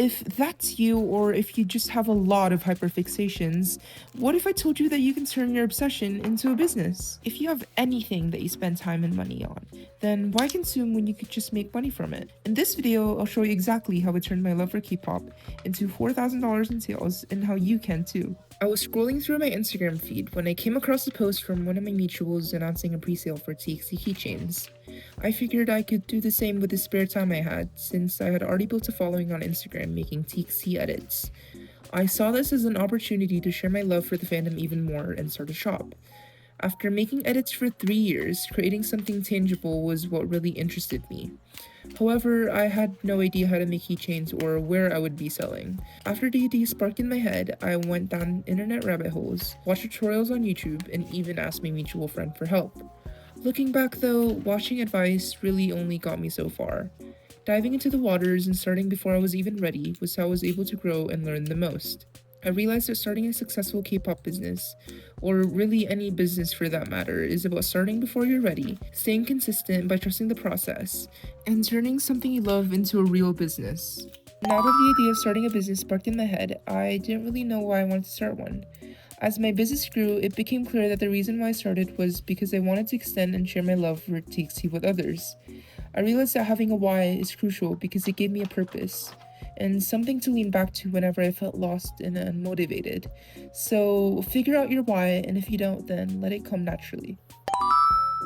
if that's you, or if you just have a lot of hyperfixations, what if I told you that you can turn your obsession into a business? If you have anything that you spend time and money on, then why consume when you could just make money from it? In this video, I'll show you exactly how I turned my love for K-pop into $4,000 in sales and how you can too. I was scrolling through my Instagram feed when I came across a post from one of my mutuals announcing a pre-sale for TXT keychains. I figured I could do the same with the spare time I had, since I had already built a following on Instagram making TXT edits. I saw this as an opportunity to share my love for the fandom even more and start a shop. After making edits for 3 years, creating something tangible was what really interested me. However, I had no idea how to make keychains or where I would be selling. After the idea sparked in my head, I went down internet rabbit holes, watched tutorials on YouTube, and even asked my mutual friend for help. Looking back though, watching advice really only got me so far. Diving into the waters and starting before I was even ready was how I was able to grow and learn the most. I realized that starting a successful K-pop business, or really any business for that matter, is about starting before you're ready, staying consistent by trusting the process, and turning something you love into a real business. Now that the idea of starting a business sparked in my head, I didn't really know why I wanted to start one. As my business grew, it became clear that the reason why I started was because I wanted to extend and share my love for TXT with others. I realized that having a why is crucial because it gave me a purpose and something to lean back to whenever I felt lost and unmotivated. So figure out your why, and if you don't, then let it come naturally.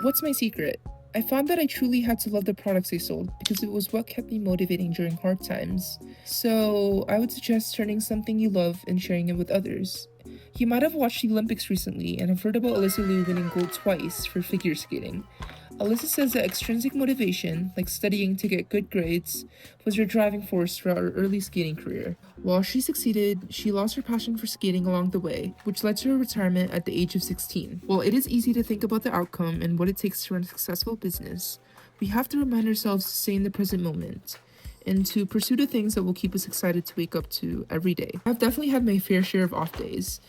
What's my secret? I found that I truly had to love the products I sold because it was what kept me motivating during hard times. So I would suggest turning something you love and sharing it with others. You might have watched the Olympics recently and have heard about Alyssa Liu winning gold twice for figure skating. Alyssa says that extrinsic motivation, like studying to get good grades, was her driving force throughout her early skating career. While she succeeded, she lost her passion for skating along the way, which led to her retirement at the age of 16. While it is easy to think about the outcome and what it takes to run a successful business, we have to remind ourselves to stay in the present moment and to pursue the things that will keep us excited to wake up to every day. I've definitely had my fair share of off days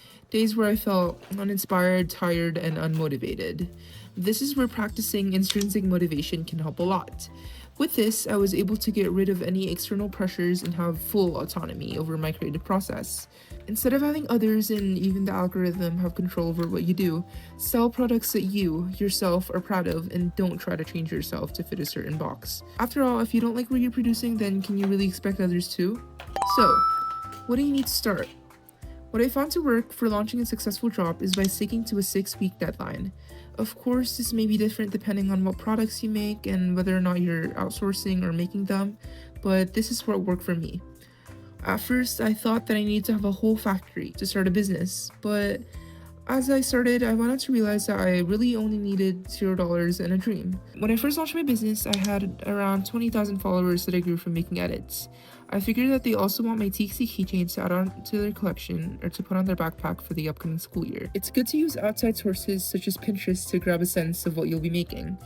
where I felt uninspired, tired, and unmotivated. This is where practicing intrinsic motivation can help a lot. With this, I was able to get rid of any external pressures and have full autonomy over my creative process. Instead of having others and even the algorithm have control over what you do, sell products that you, yourself, are proud of and don't try to change yourself to fit a certain box. After all, if you don't like what you're producing, then can you really expect others to? So, what do you need to start? What I found to work for launching a successful drop is by sticking to a 6-week deadline. Of course, this may be different depending on what products you make and whether or not you're outsourcing or making them, but this is what worked for me. At first, I thought that I needed to have a whole factory to start a business, but as I started, I went on to realize that I really only needed $0 and a dream. When I first launched my business, I had around 20,000 followers that I grew from making edits. I figured that they also want my TXT keychains to add on to their collection or to put on their backpack for the upcoming school year. It's good to use outside sources such as Pinterest to grab a sense of what you'll be making.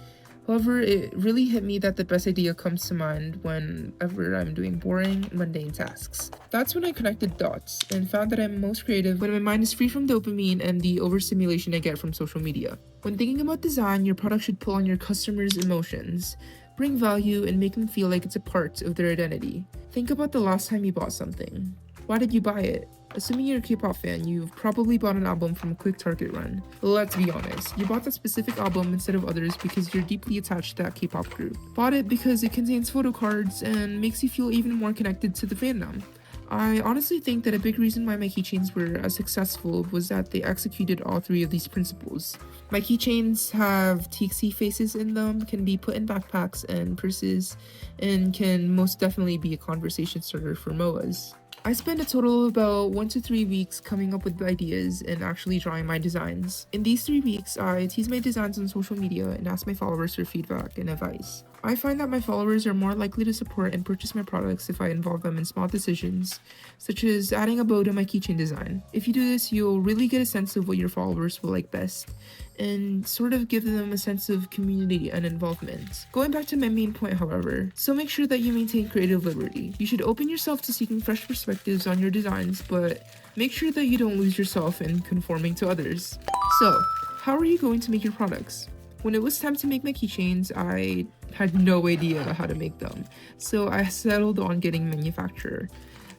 However, it really hit me that the best idea comes to mind whenever I'm doing boring, mundane tasks. That's when I connected dots and found that I'm most creative when my mind is free from dopamine and the overstimulation I get from social media. When thinking about design, your product should pull on your customers' emotions, bring value, and make them feel like it's a part of their identity. Think about the last time you bought something. Why did you buy it? Assuming you're a K-pop fan, you've probably bought an album from a quick Target run. Let's be honest, you bought that specific album instead of others because you're deeply attached to that K-pop group. Bought it because it contains photo cards and makes you feel even more connected to the fandom. I honestly think that a big reason why my keychains were as successful was that they executed all 3 of these principles. My keychains have TXT faces in them, can be put in backpacks and purses, and can most definitely be a conversation starter for MOAs. I spent a total of about 1 to 3 weeks coming up with ideas and actually drawing my designs. In these 3 weeks, I tease my designs on social media and ask my followers for feedback and advice. I find that my followers are more likely to support and purchase my products if I involve them in small decisions, such as adding a bow to my keychain design. If you do this, you'll really get a sense of what your followers will like best, and sort of give them a sense of community and involvement. Going back to my main point, however, so make sure that you maintain creative liberty. You should open yourself to seeking fresh perspectives on your designs, but make sure that you don't lose yourself in conforming to others. So, how are you going to make your products? When it was time to make my keychains, I had no idea how to make them, so I settled on getting a manufacturer.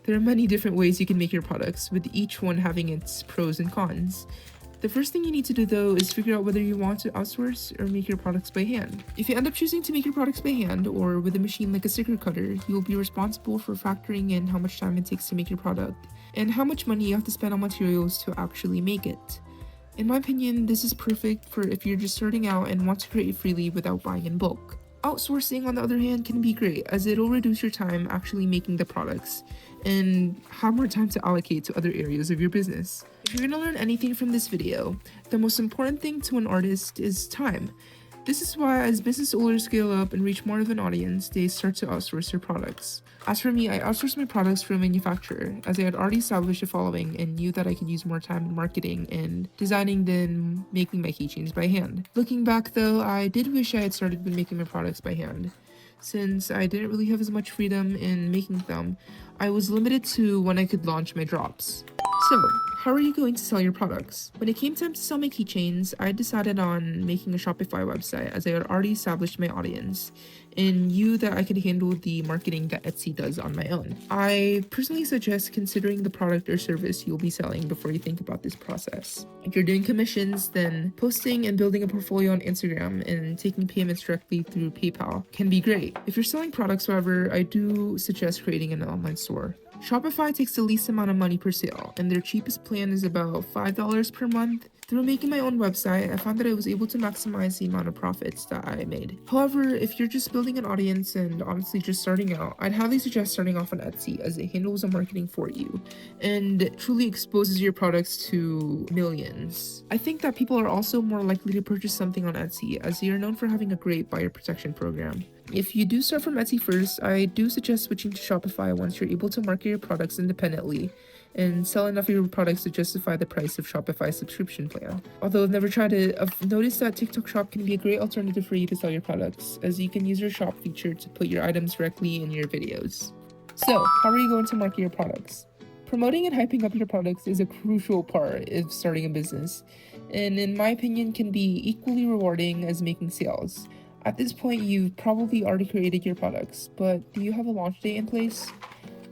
There are many different ways you can make your products, with each one having its pros and cons. The first thing you need to do though is figure out whether you want to outsource or make your products by hand. If you end up choosing to make your products by hand or with a machine like a sticker cutter, you will be responsible for factoring in how much time it takes to make your product and how much money you have to spend on materials to actually make it. In my opinion, this is perfect for if you're just starting out and want to create freely without buying in bulk. Outsourcing, on the other hand, can be great as it'll reduce your time actually making the products and have more time to allocate to other areas of your business. If you're gonna learn anything from this video, the most important thing to an artist is time. This is why as business owners scale up and reach more of an audience, they start to outsource their products. As for me, I outsourced my products from a manufacturer as I had already established a following and knew that I could use more time in marketing and designing than making my keychains by hand. Looking back though, I did wish I had started with making my products by hand. Since I didn't really have as much freedom in making them, I was limited to when I could launch my drops. So, how are you going to sell your products? When it came time to sell my keychains, I decided on making a Shopify website as I had already established my audience and knew that I could handle the marketing that Etsy does on my own. I personally suggest considering the product or service you'll be selling before you think about this process. If you're doing commissions, then posting and building a portfolio on Instagram and taking payments directly through PayPal can be great. If you're selling products, however, I do suggest creating an online store. Shopify takes the least amount of money per sale, and their cheapest plan is about $5 per month. Through making my own website, I found that I was able to maximize the amount of profits that I made. However, if you're just building an audience and honestly just starting out, I'd highly suggest starting off on Etsy as it handles the marketing for you and truly exposes your products to millions. I think that people are also more likely to purchase something on Etsy as they are known for having a great buyer protection program. If you do start from Etsy first, I do suggest switching to Shopify once you're able to market your products independently and sell enough of your products to justify the price of Shopify's subscription plan. Although I've never tried it, I've noticed that TikTok Shop can be a great alternative for you to sell your products, as you can use your shop feature to put your items directly in your videos. So, how are you going to market your products? Promoting and hyping up your products is a crucial part of starting a business, and in my opinion can be equally rewarding as making sales. At this point, you've probably already created your products, but do you have a launch date in place?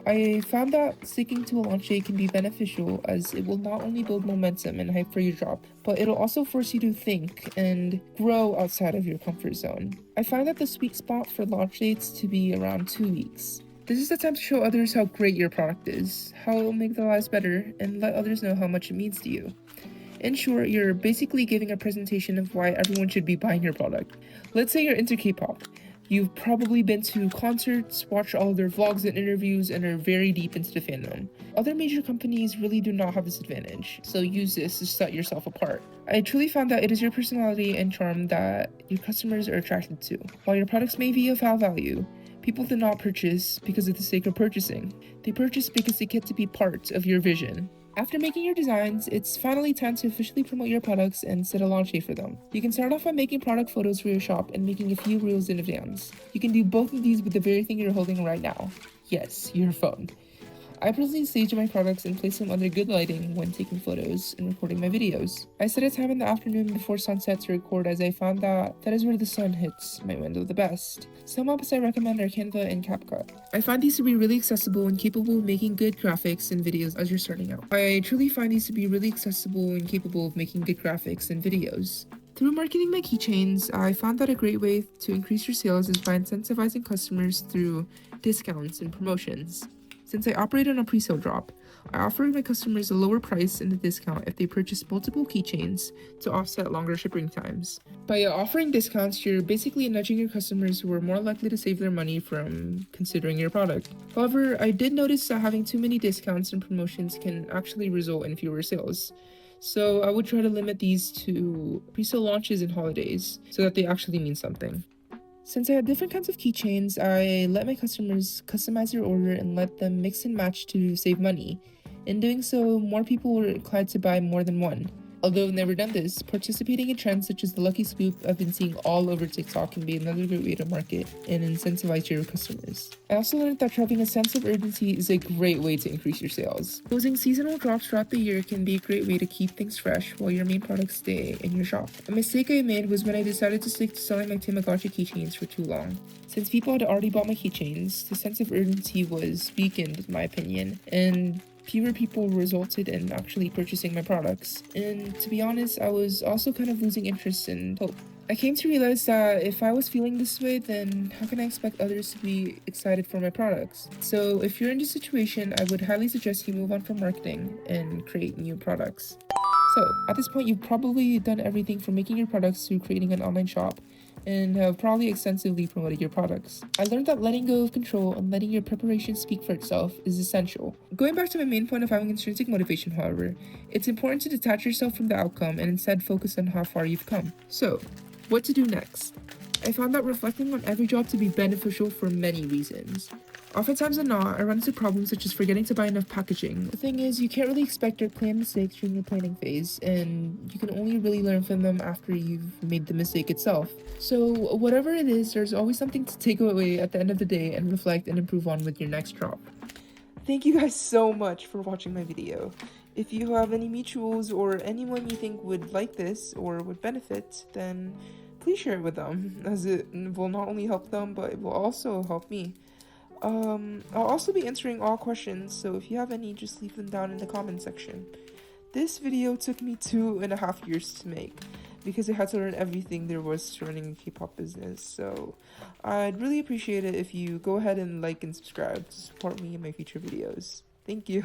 I found that sticking to a launch date can be beneficial as it will not only build momentum and hype for your drop, but it'll also force you to think and grow outside of your comfort zone. I find that the sweet spot for launch dates to be around 2 weeks. This is the time to show others how great your product is, how it will make their lives better, and let others know how much it means to you. In short, you're basically giving a presentation of why everyone should be buying your product. Let's say you're into K-pop. You've probably been to concerts, watched all of their vlogs and interviews, and are very deep into the fandom. Other major companies really do not have this advantage, so use this to set yourself apart. I truly found that it is your personality and charm that your customers are attracted to. While your products may be of high value, people do not purchase because of the sake of purchasing. They purchase because they get to be part of your vision. After making your designs, it's finally time to officially promote your products and set a launch date for them. You can start off by making product photos for your shop and making a few reels in advance. You can do both of these with the very thing you're holding right now. Yes, your phone. I personally stage my products and place them under good lighting when taking photos and recording my videos. I set a time in the afternoon before sunset to record as I found that is where the sun hits my window the best. Some apps I recommend are Canva and CapCut. I find these to be really accessible and capable of making good graphics and videos as you're starting out. I truly find these to be really accessible and capable of making good graphics and videos. Through marketing my keychains, I found that a great way to increase your sales is by incentivizing customers through discounts and promotions. Since I operate on a pre-sale drop, I offer my customers a lower price and a discount if they purchase multiple keychains to offset longer shipping times. By offering discounts, you're basically nudging your customers who are more likely to save their money from considering your product. However, I did notice that having too many discounts and promotions can actually result in fewer sales. So I would try to limit these to pre-sale launches and holidays so that they actually mean something. Since I had different kinds of keychains, I let my customers customize their order and let them mix and match to save money. In doing so, more people were inclined to buy more than one. Although I've never done this, participating in trends such as the Lucky Scoop I've been seeing all over TikTok can be another great way to market and incentivize your customers. I also learned that having a sense of urgency is a great way to increase your sales. Posing seasonal drops throughout the year can be a great way to keep things fresh while your main products stay in your shop. A mistake I made was when I decided to stick to selling my Tamagotchi keychains for too long. Since people had already bought my keychains, the sense of urgency was weakened, in my opinion, and fewer people resulted in actually purchasing my products. And to be honest, I was also kind of losing interest and hope. I came to realize that if I was feeling this way, then how can I expect others to be excited for my products? So if you're in this situation, I would highly suggest you move on from marketing and create new products. So at this point, you've probably done everything from making your products to creating an online shop and have probably extensively promoted your products. I learned that letting go of control and letting your preparation speak for itself is essential. Going back to my main point of having intrinsic motivation, however, it's important to detach yourself from the outcome and instead focus on how far you've come. So, what to do next? I found that reflecting on every job to be beneficial for many reasons. Oftentimes than not, I run into problems such as forgetting to buy enough packaging. The thing is, you can't really expect or plan mistakes during your planning phase, and you can only really learn from them after you've made the mistake itself. So, whatever it is, there's always something to take away at the end of the day and reflect and improve on with your next drop. Thank you guys so much for watching my video. If you have any mutuals or anyone you think would like this or would benefit, then please share it with them, as it will not only help them, but it will also help me. I'll also be answering all questions, so if you have any, just leave them down in the comment section. This video took me 2.5 years to make, because I had to learn everything there was to running a K-pop business, so I'd really appreciate it if you go ahead and like and subscribe to support me in my future videos. Thank you.